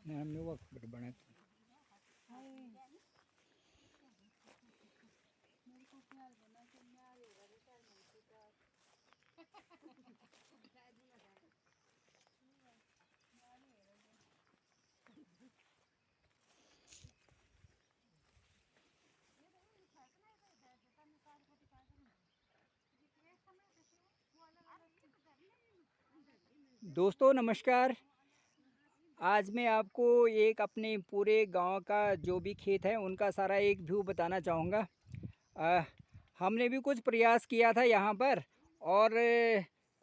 हमने वक्त बना दोस्तों नमस्कार। आज मैं आपको एक अपने पूरे गांव का जो भी खेत है उनका सारा एक व्यू बताना चाहूँगा। हमने भी कुछ प्रयास किया था यहाँ पर और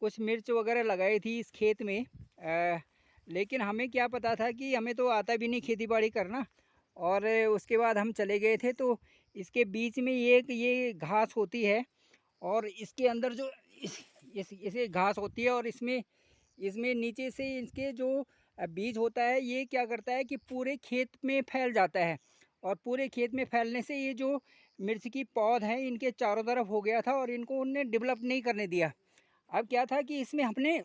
कुछ मिर्च वगैरह लगाई थी इस खेत में। लेकिन हमें क्या पता था कि हमें तो आता भी नहीं खेती बाड़ी करना। और उसके बाद हम चले गए थे तो इसके बीच में ये घास होती है और इसके अंदर जो इसे घास होती है और इसमें इसमें नीचे से इसके जो बीज होता है ये क्या करता है कि पूरे खेत में फैल जाता है। और पूरे खेत में फैलने से ये जो मिर्च की पौध है इनके चारों तरफ हो गया था और इनको उनने डेवलप नहीं करने दिया। अब क्या था कि इसमें हमने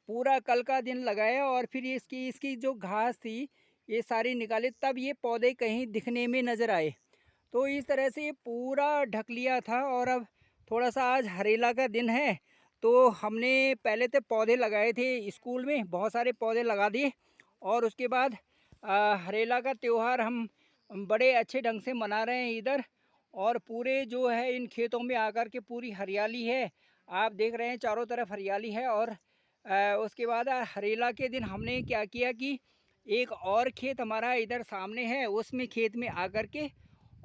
पूरा कल का दिन लगाया और फिर इसकी इसकी जो घास थी ये सारी निकाले, तब ये पौधे कहीं दिखने में नज़र आए। तो इस तरह से ये पूरा ढक लिया था। और अब थोड़ा सा आज हरेला का दिन है तो हमने पहले तो पौधे लगाए थे स्कूल में, बहुत सारे पौधे लगा दिए। और उसके बाद हरेला का त्यौहार हम बड़े अच्छे ढंग से मना रहे हैं इधर। और पूरे जो है इन खेतों में आकर के पूरी हरियाली है, आप देख रहे हैं चारों तरफ हरियाली है। और उसके बाद हरेला के दिन हमने क्या किया कि एक और खेत हमारा इधर सामने है उसमें खेत में आकर के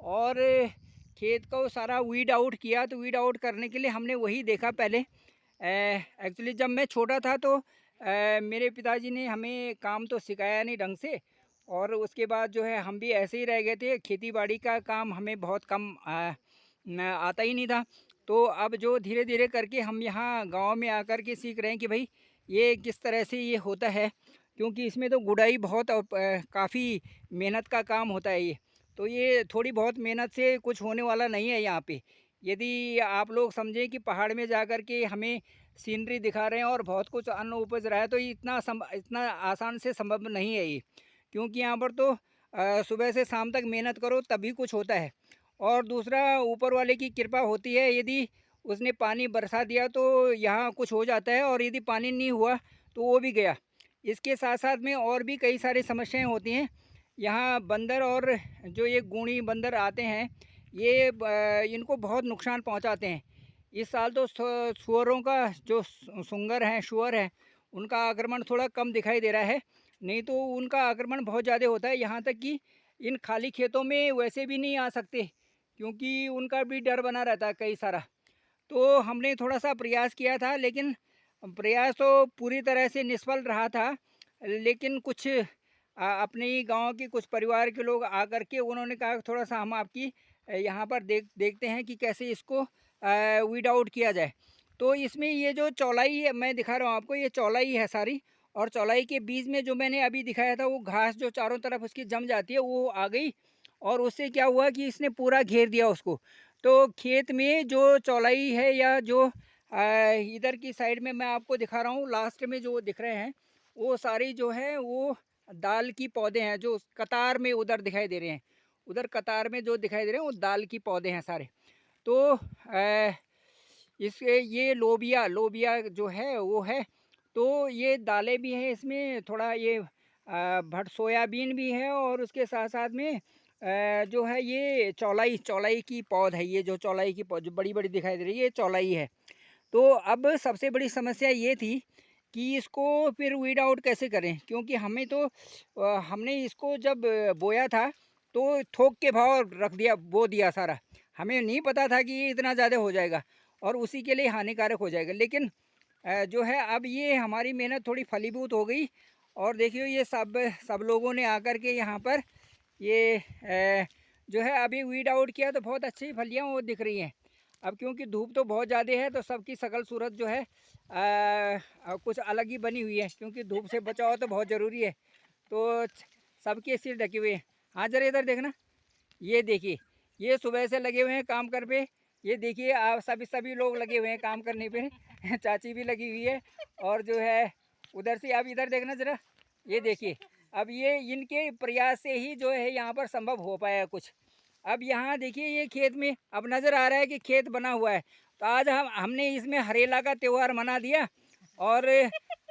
और खेत को सारा वीड आउट किया। तो वीड आउट करने के लिए हमने वही देखा पहले। एक्चुअली जब मैं छोटा था तो मेरे पिताजी ने हमें काम तो सिखाया नहीं ढंग से। और उसके बाद जो है हम भी ऐसे ही रह गए थे, खेती बाड़ी का काम हमें बहुत कम आता ही नहीं था। तो अब जो धीरे धीरे करके हम यहाँ गांव में आकर के सीख रहे हैं कि भाई ये किस तरह से ये होता है, क्योंकि इसमें तो गुड़ाई बहुत काफ़ी मेहनत का काम होता है ये। तो ये थोड़ी बहुत मेहनत से कुछ होने वाला नहीं है यहाँ पे। यदि आप लोग समझें कि पहाड़ में जाकर के हमें सीनरी दिखा रहे हैं और बहुत कुछ अन्न उपज रहा है तो ये इतना आसान से संभव नहीं है ये। क्योंकि यहाँ पर तो सुबह से शाम तक मेहनत करो तभी कुछ होता है। और दूसरा ऊपर वाले की कृपा होती है, यदि उसने पानी बरसा दिया तो यहाँ कुछ हो जाता है और यदि पानी नहीं हुआ तो वो भी गया। इसके साथ साथ में और भी कई सारी समस्याएं होती हैं यहाँ। बंदर और जो ये गूणी बंदर आते हैं ये इनको बहुत नुकसान पहुंचाते हैं। इस साल तो सुअरों का जो सुंगर हैं शुअर हैं उनका आक्रमण थोड़ा कम दिखाई दे रहा है, नहीं तो उनका आक्रमण बहुत ज़्यादा होता है। यहाँ तक कि इन खाली खेतों में वैसे भी नहीं आ सकते क्योंकि उनका भी डर बना रहता है कई सारा। तो हमने थोड़ा सा प्रयास किया था लेकिन प्रयास तो पूरी तरह से निष्फल रहा था। लेकिन कुछ अपने ही गांव के कुछ परिवार के लोग आकर के उन्होंने कहा थोड़ा सा हम आपकी यहाँ पर देखते हैं कि कैसे इसको वीड आउट किया जाए। तो इसमें ये जो चौलाई मैं दिखा रहा हूँ आपको, ये चौलाई है सारी। और चौलाई के बीच में जो मैंने अभी दिखाया था वो घास जो चारों तरफ उसकी जम जाती है वो आ गई। और उससे क्या हुआ कि इसने पूरा घेर दिया उसको। तो खेत में जो चौलाई है या जो इधर की साइड में मैं आपको दिखा रहा हूँ लास्ट में जो दिख रहे हैं वो सारी जो है वो दाल की पौधे हैं जो कतार में उधर दिखाई दे रहे हैं। उधर कतार में जो दिखाई दे रहे हैं वो दाल की पौधे हैं सारे। तो इसके ये लोबिया लोबिया जो है वो है। तो ये दालें भी हैं इसमें, थोड़ा ये भट सोयाबीन भी है और उसके साथ साथ में जो है ये चौलाई चौलाई की पौध है। ये जो चौलाई की पौध जो बड़ी बड़ी दिखाई दे रही है ये चौलाई है। तो अब सबसे बड़ी समस्या ये थी कि इसको फिर वीड आउट कैसे करें, क्योंकि हमें तो हमने इसको जब बोया था तो थोक के भाव रख दिया बो दिया सारा। हमें नहीं पता था कि ये इतना ज़्यादा हो जाएगा और उसी के लिए हानिकारक हो जाएगा। लेकिन जो है अब ये हमारी मेहनत थोड़ी फलीभूत हो गई। और देखिए ये सब लोगों ने आकर के यहाँ पर ये जो है अभी वीड आउट किया तो बहुत अच्छी फलियाँ वो दिख रही हैं। अब क्योंकि धूप तो बहुत ज़्यादा है तो सबकी शकल सूरत जो है कुछ अलग ही बनी हुई है, क्योंकि धूप से बचाव तो बहुत ज़रूरी है। तो सबके सिर ढके हुए हैं। हाँ जरा इधर देखना, ये देखिए ये सुबह से लगे हुए हैं काम कर पे। ये देखिए आप सभी लोग लगे हुए हैं काम करने पे चाची भी लगी हुई है। और जो है उधर से आप इधर देखना ज़रा, ये देखिए अब ये इनके प्रयास से ही जो है यहाँ पर संभव हो पाया कुछ। अब यहाँ देखिए ये खेत में अब नज़र आ रहा है कि खेत बना हुआ है। तो आज हमने इसमें हरेला का त्यौहार मना दिया और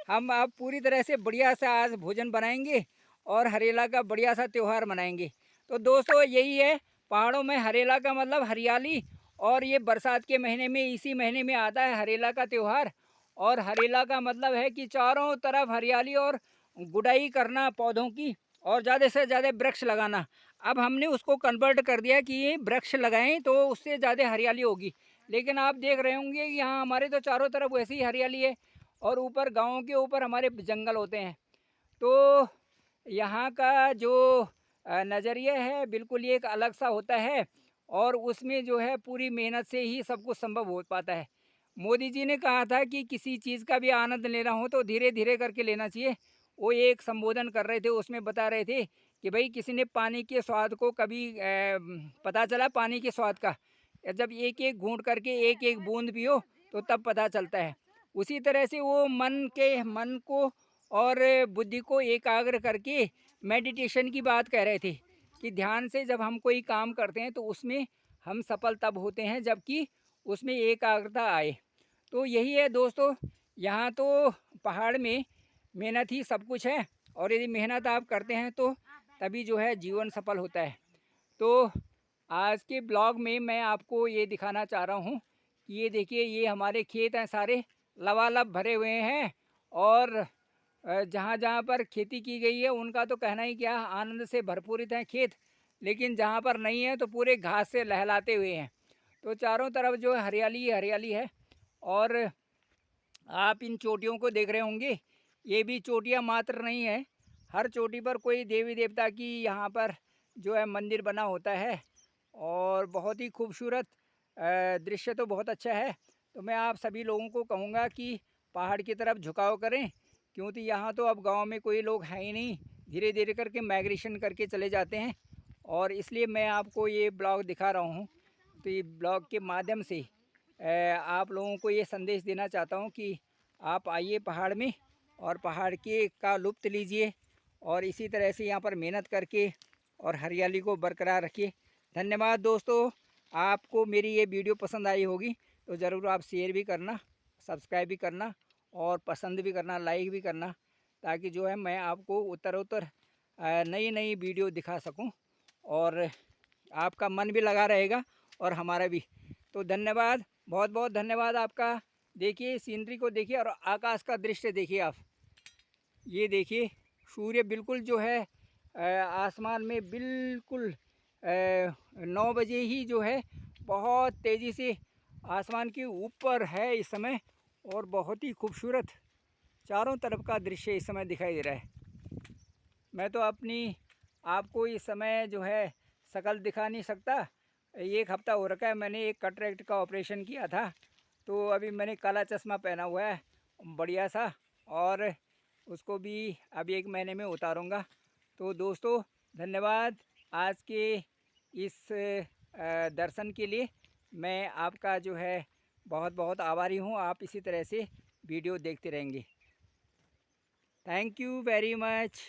हम अब पूरी तरह से बढ़िया सा आज भोजन बनाएंगे और हरेला का बढ़िया सा त्यौहार मनाएंगे। तो दोस्तों यही है, पहाड़ों में हरेला का मतलब हरियाली। और ये बरसात के महीने में, इसी महीने में आता है हरेला का त्यौहार। और हरेला का मतलब है कि चारों तरफ हरियाली और गुड़ाई करना पौधों की, और ज़्यादा से ज़्यादा वृक्ष लगाना। अब हमने उसको कन्वर्ट कर दिया कि ये वृक्ष लगाएं तो उससे ज़्यादा हरियाली होगी। लेकिन आप देख रहे होंगे कि यहाँ हमारे तो चारों तरफ वैसी ही हरियाली है और ऊपर गाँव के ऊपर हमारे जंगल होते हैं। तो यहाँ का जो नज़रिया है बिल्कुल ही एक अलग सा होता है और उसमें जो है पूरी मेहनत से ही सब कुछ संभव हो पाता है। मोदी जी ने कहा था कि किसी चीज़ का भी आनंद लेना हो तो धीरे धीरे करके लेना चाहिए। वो एक संबोधन कर रहे थे, उसमें बता रहे थे कि भाई किसी ने पानी के स्वाद को कभी पता चला पानी के स्वाद का, जब एक एक घूंट करके एक एक बूंद पियो तो तब पता चलता है। उसी तरह से वो मन को और बुद्धि को एकाग्र करके मेडिटेशन की बात कह रहे थे कि ध्यान से जब हम कोई काम करते हैं तो उसमें हम सफल तब होते हैं जबकि उसमें एकाग्रता आए। तो यही है दोस्तों, यहाँ तो पहाड़ में मेहनत ही सब कुछ है और यदि मेहनत आप करते हैं तो तभी जो है जीवन सफल होता है। तो आज के ब्लॉग में मैं आपको ये दिखाना चाह रहा हूँ कि ये देखिए ये हमारे खेत हैं, सारे लबालब भरे हुए हैं। और जहाँ जहाँ पर खेती की गई है उनका तो कहना ही क्या, आनंद से भरपूरित हैं खेत। लेकिन जहाँ पर नहीं है तो पूरे घास से लहलाते हुए हैं। तो चारों तरफ जो है हरियाली ही हरियाली है। और आप इन चोटियों को देख रहे होंगे, ये भी चोटियाँ मात्र नहीं है, हर चोटी पर कोई देवी देवता की यहाँ पर जो है मंदिर बना होता है और बहुत ही खूबसूरत दृश्य तो बहुत अच्छा है। तो मैं आप सभी लोगों को कहूँगा कि पहाड़ की तरफ झुकाव करें, क्योंकि यहाँ तो अब गांव में कोई लोग हैं ही नहीं, धीरे धीरे करके माइग्रेशन करके चले जाते हैं। और इसलिए मैं आपको ये ब्लॉग दिखा रहा हूँ। तो ये ब्लॉग के माध्यम से आप लोगों को ये संदेश देना चाहता हूँ कि आप आइए पहाड़ में और पहाड़ के का लुत्फ़ लीजिए और इसी तरह से यहाँ पर मेहनत करके और हरियाली को बरकरार रखिए। धन्यवाद दोस्तों, आपको मेरी ये वीडियो पसंद आई होगी तो ज़रूर आप शेयर भी करना, सब्सक्राइब भी करना और पसंद भी करना, लाइक भी करना, ताकि जो है मैं आपको उत्तरोत्तर नई नई वीडियो दिखा सकूं और आपका मन भी लगा रहेगा और हमारा भी। तो धन्यवाद, बहुत बहुत धन्यवाद आपका। देखिए सीनरी को देखिए और आकाश का दृश्य देखिए आप, ये देखिए सूर्य बिल्कुल जो है आसमान में बिल्कुल 9 बजे ही जो है बहुत तेज़ी से आसमान के ऊपर है इस समय। और बहुत ही खूबसूरत चारों तरफ का दृश्य इस समय दिखाई दे रहा है। मैं तो अपनी आपको इस समय जो है शकल दिखा नहीं सकता। 1 हफ़्ता हो रखा है, मैंने एक कैटरेक्ट का ऑपरेशन किया था, तो अभी मैंने काला चश्मा पहना हुआ है बढ़िया सा, और उसको भी अभी 1 महीने में उतारूँगा। तो दोस्तों धन्यवाद आज के इस दर्शन के लिए। मैं आपका जो है बहुत बहुत आभारी हूँ। आप इसी तरह से वीडियो देखते रहेंगे। Thank you very much.